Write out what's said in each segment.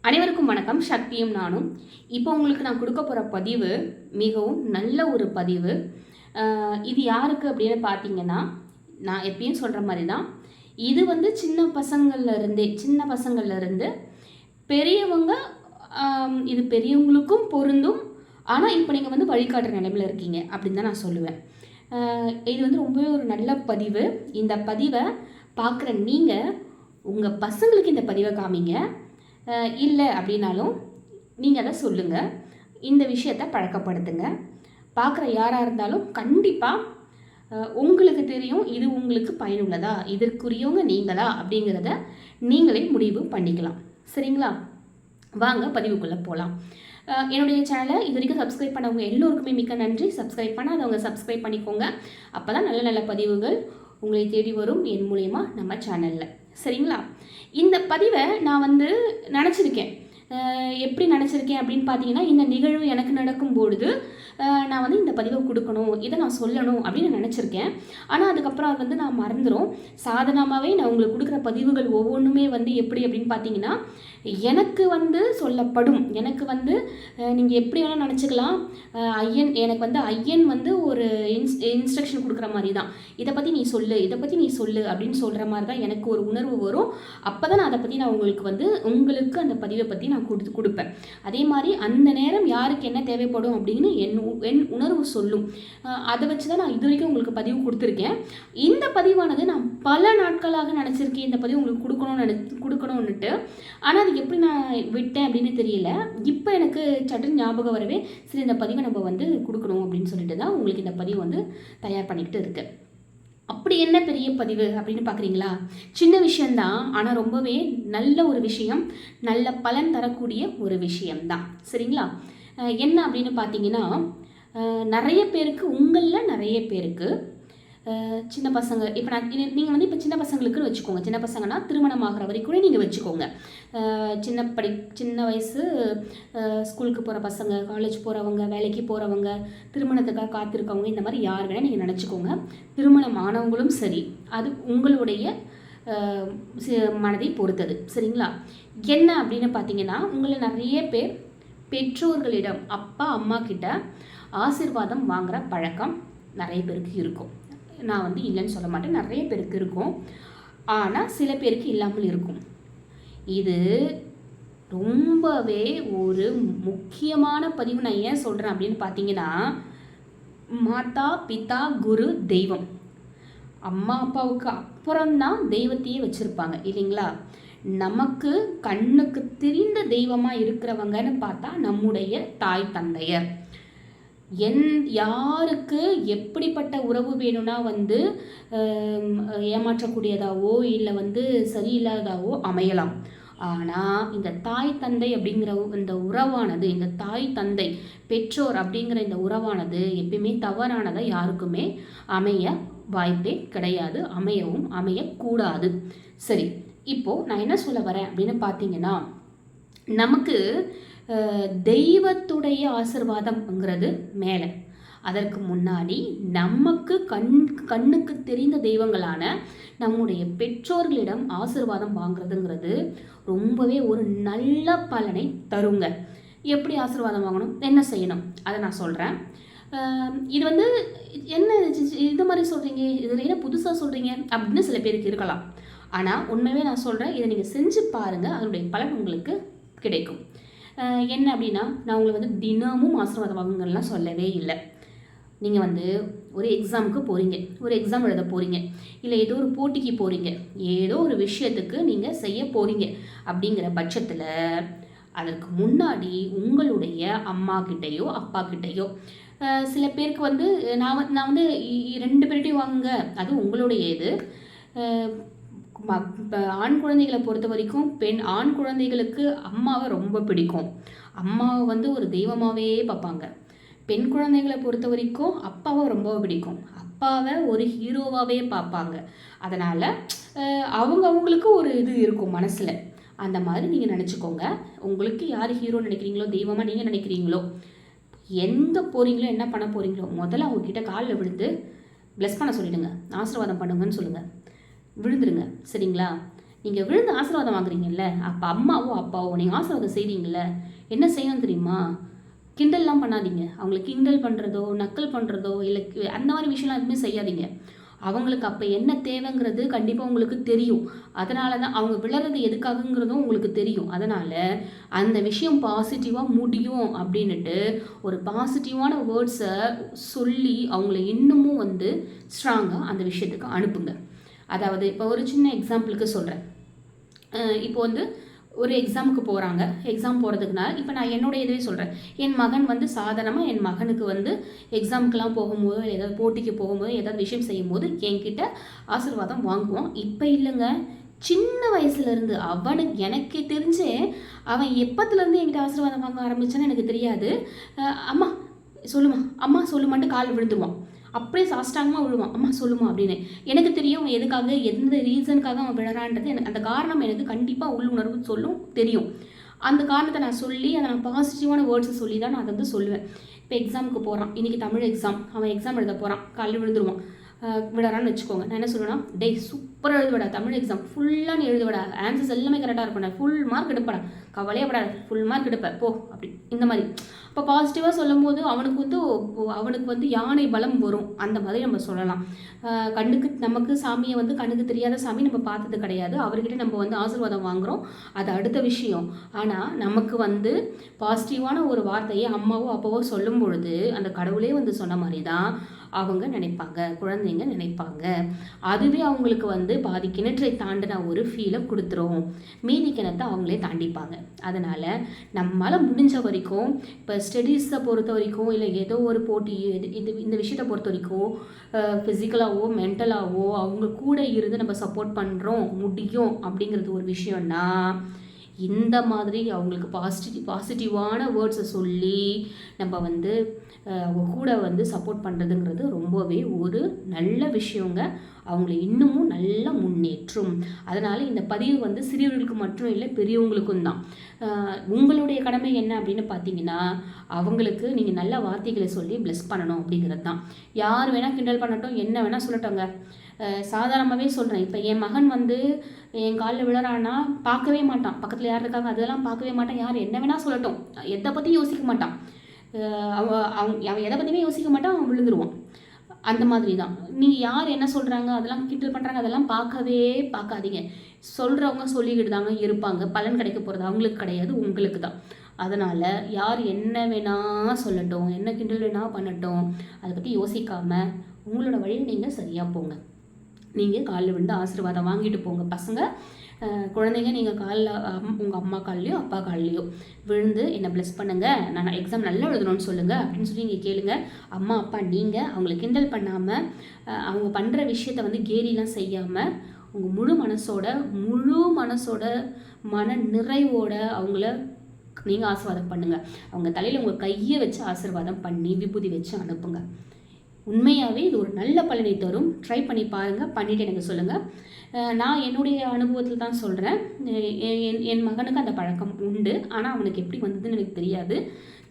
அனைவருக்கும் வணக்கம். சக்தியும் நானும். இப்போ உங்களுக்கு நான் கொடுக்க போகிற பதிவு மிகவும் நல்ல ஒரு பதிவு. இது யாருக்கு அப்படின்னு பார்த்தீங்கன்னா, நான் எப்பயும் சொல்கிற மாதிரி தான். இது வந்து சின்ன பசங்கள்லேருந்து பெரியவங்க, இது பெரியவங்களுக்கும் பொருந்தும். ஆனால் இப்போ நீங்கள் வந்து வழிகாட்டுற நிலைமையில் இருக்கீங்க அப்படின்னு தான் நான் சொல்லுவேன். இது வந்து ரொம்பவே ஒரு நல்ல பதிவு. இந்த பதிவை பார்க்குற நீங்கள் உங்கள் பசங்களுக்கு இந்த பதிவை காமிங்க. இல்லை அப்படின்னாலும் நீங்கள் அதை சொல்லுங்கள். இந்த விஷயத்தை பழக்கப்படுத்துங்க. பார்க்குற யாராக இருந்தாலும் கண்டிப்பாக உங்களுக்கு தெரியும் இது உங்களுக்கு பயனுள்ளதா, இதற்குரியவங்க நீங்களா அப்படிங்கிறத நீங்களே முடிவு பண்ணிக்கலாம். சரிங்களா? வாங்க பதிவுக்குள்ளே போகலாம். என்னுடைய சேனலை இது வரைக்கும் சப்ஸ்கிரைப் பண்ணவங்க எல்லோருக்குமே மிக்க நன்றி. சப்ஸ்கிரைப் பண்ணாதவங்க சப்ஸ்கிரைப் பண்ணிக்கோங்க. அப்போ தான் நல்ல நல்ல பதிவுகள் உங்களை தேடி வரும் என் மூலயமா நம்ம சேனலில். சரிங்களா? இந்த பதிவை நான் வந்து நினச்சிருக்கேன். எப்படி நினச்சிருக்கேன் அப்படின்னு பார்த்தீங்கன்னா, இந்த நிகழ்வு எனக்கு நடக்கும்பொழுது நான் வந்து இந்த பதிவை கொடுக்கணும், இதை நான் சொல்லணும் அப்படின்னு நினச்சிருக்கேன். ஆனால் அதுக்கப்புறம் அது வந்து நான் மறந்துடும். சாதாரணமாகவே நான் உங்களுக்கு கொடுக்குற பதிவுகள் ஒவ்வொன்றுமே வந்து எப்படி அப்படின்னு பார்த்தீங்கன்னா, எனக்கு வந்து சொல்லப்படும். எனக்கு வந்து நீங்கள் எப்படி வேணால் நினச்சிக்கலாம். ஐயன் வந்து ஒரு இன்ஸ்ட்ரக்ஷன் கொடுக்குற மாதிரி தான். இதை பற்றி நீ சொல்லு அப்படின்னு சொல்கிற மாதிரி தான் எனக்கு ஒரு உணர்வு வரும். அப்போ தான் நான் அதை பற்றி நான் உங்களுக்கு அந்த பதிவை பற்றி நான் கொடுப்பேன். அதே மாதிரி அந்த நேரம் யாருக்கு என்ன தேவைப்படும் அப்படின்னு என் உணர்வு சொல்லும். அதை வச்சு தான் நான் இது வரைக்கும் உங்களுக்கு பதிவு கொடுத்துருக்கேன். இந்த பதிவானது நான் பல நாட்களாக நினச்சிருக்கேன் இந்த பதிவு உங்களுக்கு கொடுக்கணும்னுட்டு. ஆனால் அது எப்படி நான் விட்டேன் அப்படின்னு தெரியல. இப்போ எனக்கு சட்டுன்னு ஞாபகம் வரவே சரி இந்த பதிவை நம்ம வந்து கொடுக்கணும் அப்படின்னு சொல்லிட்டு தான் உங்களுக்கு இந்த பதிவு வந்து தயார் பண்ணிக்கிட்டு இருக்கேன். அப்படி என்ன பெரிய பதிவு அப்படின்னு பார்க்குறீங்களா? சின்ன விஷயந்தான், ஆனால் ரொம்பவே நல்ல ஒரு விஷயம், நல்ல பலன் தரக்கூடிய ஒரு விஷயம்தான். சரிங்களா? என்ன அப்படின்னு பார்த்தீங்கன்னா, உங்களில் நிறைய பேருக்கு சின்ன பசங்க, இப்போ நீங்கள் வந்து இப்போ சின்ன பசங்களுக்குன்னு வச்சுக்கோங்க. சின்ன பசங்கன்னா திருமணம் ஆகிற வரைக்கும் நீங்கள் வச்சுக்கோங்க. சின்ன வயசு ஸ்கூலுக்கு போகிற பசங்க, காலேஜ் போகிறவங்க, வேலைக்கு போகிறவங்க, திருமணத்துக்காக காத்திருக்கவங்க, இந்த மாதிரி யார் வேணால் நீங்கள் நினச்சிக்கோங்க. திருமணம் ஆனவங்களும் சரி, அது உங்களுடைய மனதை பொறுத்தது. சரிங்களா? என்ன அப்படின்னு பார்த்தீங்கன்னா, உங்களை நிறைய பேர் பெற்றோர்களிடம், அப்பா அம்மா கிட்ட ஆசீர்வாதம் வாங்குகிற பழக்கம் நிறைய பேருக்கு இருக்கும். நான் வந்து இல்லைன்னு சொல்ல மாட்டேன், நிறைய பேருக்கு இருக்கும். ஆனால் சில பேருக்கு இல்லாமல் இருக்கும். இது ரொம்பவே ஒரு முக்கியமான பதிவு. நான் ஏன் சொல்கிறேன் அப்படின்னு பார்த்தீங்கன்னா, மாதா பிதா குரு தெய்வம், அம்மா அப்பாவுக்கு அப்புறம்தான் தெய்வத்தையே வச்சுருப்பாங்க இல்லைங்களா? நமக்கு கண்ணுக்கு தெரிந்த தெய்வமாக இருக்கிறவங்கன்னு பார்த்தா நம்முடைய தாய் தந்தையர். யாருக்கு எப்படிப்பட்ட உறவு வேணும்னா வந்து ஏமாற்றக்கூடியதாவோ இல்லை வந்து சரியில்லாதாவோ அமையலாம். ஆனால் இந்த தாய் தந்தை அப்படிங்கிற இந்த உறவானது, இந்த தாய் தந்தை பெற்றோர் அப்படிங்கிற இந்த உறவானது எப்பயுமே தவறானதை யாருக்குமே அமைய வாய்ப்பே கிடையாது, அமையக்கூடாது. சரி, இப்போது நான் என்ன சொல்ல வரேன் அப்படின்னு பார்த்தீங்கன்னா, நமக்கு தெய்வத்துடைய ஆசீர்வாதம்ங்கிறது மேலே. அதற்கு முன்னாடி நமக்கு கண்ணுக்கு தெரிந்த தெய்வங்களான நம்முடைய பெற்றோர்களிடம் ஆசீர்வாதம் வாங்குறதுங்கிறது ரொம்பவே ஒரு நல்ல பலனை தருங்க. எப்படி ஆசீர்வாதம் வாங்கணும், என்ன செய்யணும், அதை நான் சொல்கிறேன். இது வந்து என்ன இது மாதிரி சொல்கிறீங்க, இதில் என்ன புதுசாக சொல்கிறீங்க அப்படின்னு சில பேருக்கு இருக்கலாம். ஆனால் உண்மையாகவே நான் சொல்கிறேன், இதை நீங்கள் செஞ்சு பாருங்கள், அதனுடைய பலன் உங்களுக்கு கிடைக்கும். என்ன அப்படின்னா, நான் உங்களை வந்து தினமும் ஆசீர்வாதம் வாங்குங்கள்லாம் சொல்லவே இல்லை. நீங்கள் வந்து ஒரு எக்ஸாமுக்கு போகிறீங்க, ஒரு எக்ஸாம் எழுத போகிறீங்க, இல்லை ஏதோ ஒரு போட்டிக்கு போகிறீங்க, ஏதோ ஒரு விஷயத்துக்கு நீங்கள் செய்ய போகிறீங்க அப்படிங்கிற பட்சத்தில் அதற்கு முன்னாடி உங்களுடைய அம்மா கிட்டேயோ அப்பா கிட்டேயோ, சில பேருக்கு வந்து நான் வந்து 2 பேர்கிட்டையும் வாங்குங்க, அது உங்களுடைய இது. இப்போ ஆண் குழந்தைகளை பொறுத்த வரைக்கும் ஆண் குழந்தைகளுக்கு அம்மாவை ரொம்ப பிடிக்கும். அம்மாவை வந்து ஒரு தெய்வமாகவே பார்ப்பாங்க. பெண் குழந்தைகளை பொறுத்த வரைக்கும் அப்பாவை ரொம்ப பிடிக்கும், அப்பாவை ஒரு ஹீரோவாகவே பார்ப்பாங்க. அதனால் அவங்களுக்கு ஒரு இது இருக்கும் மனசில். அந்த மாதிரி நீங்கள் நினச்சிக்கோங்க. உங்களுக்கு யார் ஹீரோன்னு நினைக்கிறீங்களோ, தெய்வமாக நீங்கள் நினைக்கிறீங்களோ, எங்கே போகிறீங்களோ, என்ன பண்ண போகிறீங்களோ, முதல்ல அவங்கக்கிட்ட காலில் விழுந்து ப்ளஸ் பண்ண சொல்லிவிடுங்க, ஆசீர்வாதம் பண்ணுங்கன்னு சொல்லுங்கள், விழுந்துருங்க. சரிங்களா? நீங்கள் விழுந்து ஆசீர்வாதம் வாங்குறீங்கல்ல, அப்போ அம்மாவோ அப்பாவோ நீங்கள் ஆசீர்வாதம் செய்கிறீங்கள, என்ன செய்யணும் தெரியுமா? கிண்டல்லாம் பண்ணாதீங்க. அவங்கள கிண்டல் பண்ணுறதோ நக்கல் பண்ணுறதோ இல்லை அந்த மாதிரி விஷயம்லாம் எதுவுமே செய்யாதீங்க. அவங்களுக்கு அப்போ என்ன தேவைங்கிறது கண்டிப்பாக உங்களுக்கு தெரியும். அதனால தான் அவங்க விளைறது எதுக்காகங்கிறதும் உங்களுக்கு தெரியும். அதனால் அந்த விஷயம் பாசிட்டிவாக முடியும் அப்படின்ட்டு ஒரு பாசிட்டிவான வேர்ட்ஸை சொல்லி அவங்கள இன்னமும் வந்து ஸ்ட்ராங்காக அந்த விஷயத்துக்கு அனுப்புங்க. அதாவது இப்போ ஒரு சின்ன எக்ஸாம்பிளுக்கு சொல்கிறேன். இப்போ வந்து ஒரு எக்ஸாமுக்கு போகிறாங்க. எக்ஸாம் போகிறதுக்குனால இப்போ நான் என்னோட இதுவே சொல்கிறேன். என் மகன் வந்து சாதாரணமாக என் மகனுக்கு வந்து எக்ஸாமுக்கெலாம் போகும்போது ஏதாவது போட்டிக்கு போகும்போது ஏதாவது விஷயம் செய்யும்போது என்கிட்ட ஆசீர்வாதம் வாங்குவான். இப்போ இல்லைங்க, சின்ன வயசுலேருந்து அவனுக்கு எனக்கு தெரிஞ்சு அவன் எப்பத்துலேருந்து என்கிட்ட ஆசீர்வாதம் வாங்க ஆரம்பித்தான்னு எனக்கு தெரியாது. அம்மா சொல்லுமா, அம்மா சொல்லுமான்ட்டு கால் விழுந்துருவான். அப்படியே சாஷ்டாங்கமாக விழுவான், அம்மா சொல்லுமா அப்படின்னு. எனக்கு தெரியும் எதுக்காக எந்த ரீசனுக்காக அவன் விழறான்றது. எனக்கு அந்த காரணம் எனக்கு கண்டிப்பாக உள்ளுணர்வு சொல்லும் தெரியும். அந்த காரணத்தை நான் சொல்லி அதை நான் பாசிட்டிவான வேர்ட்ஸை சொல்லி தான் நான் அதை வந்து சொல்லுவேன். இப்போ எக்ஸாமுக்கு போகிறான், இன்றைக்கி தமிழ் எக்ஸாம், அவன் எக்ஸாம் எழுத போகிறான், காலையில் விழுந்துருவான், விடறான்னு வச்சுக்கோங்க. நான் என்ன சொல்லுவேன்னா, டேய் சூப்பராக எழுதுவடா, தமிழ் எக்ஸாம் ஃபுல்லாக நீ எழுதுவடா, ஆன்சர்ஸ் எல்லாமே கரெக்டாக இருப்பேன், ஃபுல் மார்க் எடுப்படா, கவலையப்படாத, ஃபுல் மார்க் எடுப்பேன் போ அப்படி இந்த மாதிரி. இப்போ பாசிட்டிவாக சொல்லும் போது அவனுக்கு வந்து யானை பலம் வரும். அந்த மாதிரி நம்ம சொல்லலாம். கண்ணுக்கு நமக்கு சாமியை வந்து கண்ணுக்கு தெரியாத சாமி நம்ம பார்த்தது கிடையாது. அவர்கிட்ட நம்ம வந்து ஆசீர்வாதம் வாங்குகிறோம், அது அடுத்த விஷயம். ஆனால் நமக்கு வந்து பாசிட்டிவான ஒரு வார்த்தையை அம்மாவோ அப்பாவோ சொல்லும் பொழுது அந்த கடவுளே வந்து சொன்ன மாதிரி தான் அவங்க நினைப்பாங்க, குழந்தைங்க நினைப்பாங்க. அதுவே அவங்களுக்கு வந்து பாதி கிணற்றை தாண்டின ஒரு ஃபீலை கொடுத்துரும். மீதி கிணத்தை அவங்களே தாண்டிப்பாங்க. அதனால் நம்மளால் முடிஞ்ச வரைக்கும் இப்போ ஸ்டடீஸை பொறுத்த வரைக்கும் இல்லை ஏதோ ஒரு போட்டி இந்த விஷயத்தை பொறுத்த வரைக்கும் ஃபிசிக்கலாகவோ மென்டலாகவோ அவங்க கூட இருந்து நம்ம சப்போர்ட் பண்ணுறோம் முடியும் அப்படிங்கிறது ஒரு விஷயம்னா இந்த மாதிரி அவங்களுக்கு பாசிட்டிவான வேர்ட்ஸை சொல்லி நம்ம வந்து கூட வந்து சப்போர்ட் பண்ணுறதுங்கிறது ரொம்பவே ஒரு நல்ல விஷயங்க. அவங்களை இன்னமும் நல்லா முன்னேற்றும். அதனால் இந்த பதிவு வந்து சிறியவர்களுக்கு மட்டும் இல்லை, பெரியவங்களுக்கும் தான். உங்களுடைய கடமை என்ன அப்படின்னு பார்த்தீங்கன்னா, அவங்களுக்கு நீங்கள் நல்ல வார்த்தைகளை சொல்லி ப்ளெஸ் பண்ணணும் அப்படிங்கிறது தான். யார் வேணால் கிண்டல் பண்ணட்டும், என்ன வேணால் சொல்லட்டோங்க. சாதாரணமாகவே சொல்கிறேன். இப்போ என் மகன் வந்து என் காலில் விழறான்னா பார்க்கவே மாட்டான், பக்கத்தில் யார் இருக்காங்க அதெல்லாம் பார்க்கவே மாட்டான். யார் என்ன வேணால் சொல்லட்டும், எதை பற்றியும் யோசிக்க மாட்டான். அவன் எதை பற்றியுமே யோசிக்க மாட்டான், அவன் விழுந்துருவான். அந்த மாதிரி தான். நீங்கள் யார் என்ன சொல்கிறாங்க அதெல்லாம் கிண்டல் பண்ணுறாங்க அதெல்லாம் பார்க்காதீங்க. சொல்கிறவங்க சொல்லிக்கிட்டு தாங்க இருப்பாங்க. பலன் கிடைக்க போகிறது அவங்களுக்கு கிடையாது, உங்களுக்கு தான். அதனால் யார் என்ன வேணால் சொல்லட்டும், என்ன கிண்டல் வேணால் பண்ணட்டும், அதை பற்றி யோசிக்காமல் உங்களோட வழியில் நீங்கள் சரியாக போங்க. நீங்கள் காலில் விழுந்து ஆசீர்வாதம் வாங்கிட்டு போங்க. பசங்க குழந்தைங்க நீங்கள் காலில் உங்கள் அம்மா கால்லையோ அப்பா கால்லையோ விழுந்து என்னை ப்ளெஸ் பண்ணுங்கள், நான் எக்ஸாம் நல்லா எழுதணும்னு சொல்லுங்கள் அப்படின்னு சொல்லி நீங்கள் கேளுங்க. அம்மா அப்பா நீங்கள் அவங்களை கிண்டல் பண்ணாமல் அவங்க பண்ணுற விஷயத்த வந்து கேலிலாம் செய்யாமல் உங்கள் முழு மனசோட மன நிறைவோட அவங்கள நீங்கள் ஆசீர்வாதம் பண்ணுங்கள். அவங்க தலையில் உங்கள் கையை வச்சு ஆசீர்வாதம் பண்ணி விபூதி வச்சு அனுப்புங்க. உண்மையாகவே இது ஒரு நல்ல பலனை தரும். ட்ரை பண்ணி பாருங்கள், பண்ணிவிட்டு எனக்கு சொல்லுங்கள். நான் என்னுடைய அனுபவத்தில் தான் சொல்கிறேன். என் மகனுக்கு அந்த பழக்கம் உண்டு. ஆனால் அவனுக்கு எப்படி வந்ததுன்னு எனக்கு தெரியாது.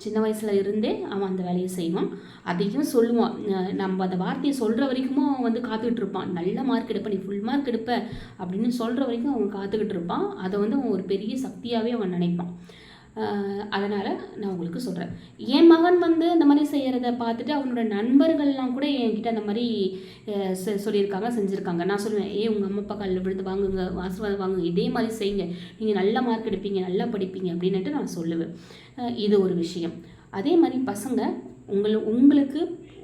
சின்ன வயசில் இருந்தே அவன் அந்த வேலையை செய்வான். அதையும் சொல்லுவான். நம்ம அந்த வார்த்தையை சொல்கிற வரைக்கும் அவன் வந்து காத்துக்கிட்டு இருப்பான். நல்ல மார்க் எடுப்பேன், நீ ஃபுல் மார்க் எடுப்ப அப்படின்னு சொல்கிற வரைக்கும் அவன் காத்துக்கிட்டு இருப்பான். அதை வந்து அவன் ஒரு பெரிய சக்தியாகவே அவன் நினைப்பான். அதனால் நான் உங்களுக்கு சொல்கிறேன். என் மகன் வந்து இந்த மாதிரி செய்கிறத பார்த்துட்டு அவனோட நண்பர்கள்லாம் கூட என்கிட்ட அந்த மாதிரி சொல்லியிருக்காங்க, செஞ்சுருக்காங்க. நான் சொல்லுவேன், உங்கள் அம்மா அப்பா காலில் விழுந்து வாங்குங்க, ஆசீர்வாதம் வாங்குங்க, இதே மாதிரி செய்யுங்க, நீங்கள் நல்ல மார்க் எடுப்பீங்க, நல்லா படிப்பீங்க அப்படின்ட்டு நான் சொல்லுவேன். இது ஒரு விஷயம். அதே மாதிரி பசங்க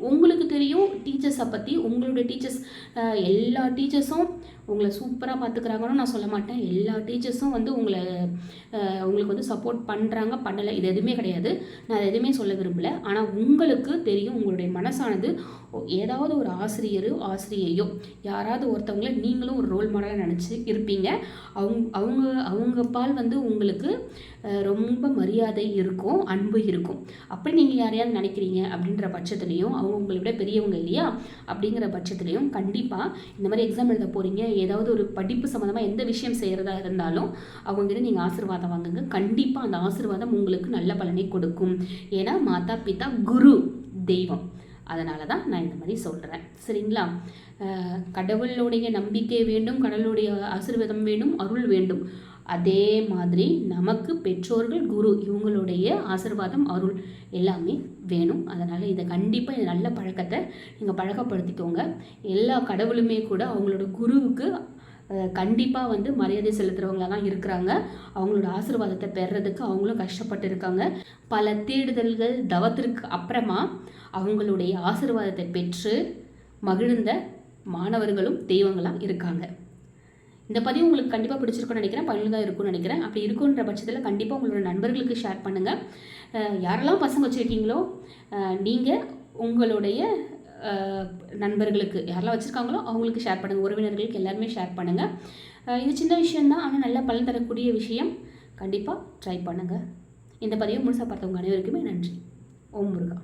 உங்களுக்கு தெரியும் டீச்சர்ஸை பற்றி. உங்களுடைய டீச்சர்ஸ் எல்லா டீச்சர்ஸும் உங்களை சூப்பராக பார்த்துக்கிறாங்கன்னு நான் சொல்ல மாட்டேன். எல்லா டீச்சர்ஸும் வந்து உங்களுக்கு வந்து சப்போர்ட் பண்ணுறாங்க, பண்ணலை, இது எதுவுமே கிடையாது. நான் எதுவுமே சொல்ல விரும்பலை. ஆனால் உங்களுக்கு தெரியும், உங்களுடைய மனசானது ஏதாவது ஒரு ஆசிரியையோ யாராவது ஒருத்தவங்கள நீங்களும் ஒரு ரோல் மாடலாக நினச்சி இருப்பீங்க. அவங்க பால் வந்து உங்களுக்கு ரொம்ப மரியாதை இருக்கும், அன்பு இருக்கும். அப்படி நீங்கள் யாரையாவது நினைக்கிறீங்க அப்படின்ற பட்சத்துலேயும் அவங்க உங்களை விட பெரியவங்க இல்லையா, அப்படிங்கிற பட்சத்துலேயும் கண்டிப்பாக இந்த மாதிரி எக்ஸாம் எழுத போகிறீங்க, ஏதாவது ஒரு படிப்பு சம்மந்தமாக எந்த விஷயம் செய்கிறதா இருந்தாலும் அவங்ககிட்ட நீங்கள் ஆசீர்வாதம் வாங்குங்க. கண்டிப்பாக அந்த ஆசீர்வாதம் உங்களுக்கு நல்ல பலனை கொடுக்கும். ஏன்னா மாதா பிதா குரு தெய்வம். அதனால தான் நான் இந்த மாதிரி சொல்கிறேன். சரிங்களா? கடவுளுடைய நம்பிக்கை வேண்டும், கடவுளுடைய ஆசீர்வாதம் வேண்டும், அருள் வேண்டும். அதே மாதிரி நமக்கு பெற்றோர்கள், குரு இவங்களுடைய ஆசீர்வாதம், அருள் எல்லாமே வேணும். அதனால் இதை கண்டிப்பாக இந்த நல்ல பழக்கத்தை நீங்கள் பழக்கப்படுத்திக்கோங்க. எல்லா கடவுளுமே கூட அவங்களோட குருவுக்கு கண்டிப்பாக வந்து மரியாதை செலுத்துகிறவங்களாக தான் இருக்கிறாங்க. அவங்களோட ஆசீர்வாதத்தை பெறுறதுக்கு அவங்களும் கஷ்டப்பட்டு இருக்காங்க. பல தேடுதல்கள், தவத்திற்கு அப்புறமா அவங்களுடைய ஆசீர்வாதத்தை பெற்று மகிழ்ந்த மாணவர்களும் தெய்வங்களாக இருக்காங்க. இந்த பதிவு உங்களுக்கு கண்டிப்பாக பிடிச்சிருக்குன்னு நினைக்கிறேன், பயனுள்ளதாக இருக்கும்னு நினைக்கிறேன். அப்படி இருக்குன்ற பட்சத்தில் கண்டிப்பாக உங்களோட நண்பர்களுக்கு ஷேர் பண்ணுங்கள். யாரெல்லாம் பசங்க வச்சுருக்கீங்களோ நீங்கள் உங்களுடைய நண்பர்களுக்கு யாரெல்லாம் வச்சுருக்காங்களோ அவங்களுக்கு ஷேர் பண்ணுங்கள், உறவினர்களுக்கு எல்லாருமே ஷேர் பண்ணுங்கள். இது சின்ன விஷயந்தான், ஆனால் நல்லா பலன் தரக்கூடிய விஷயம். கண்டிப்பாக ட்ரை பண்ணுங்கள். இந்த பதிவை முழுசாக பார்த்தவங்க அனைவருக்குமே நன்றி. ஓம் முருகா.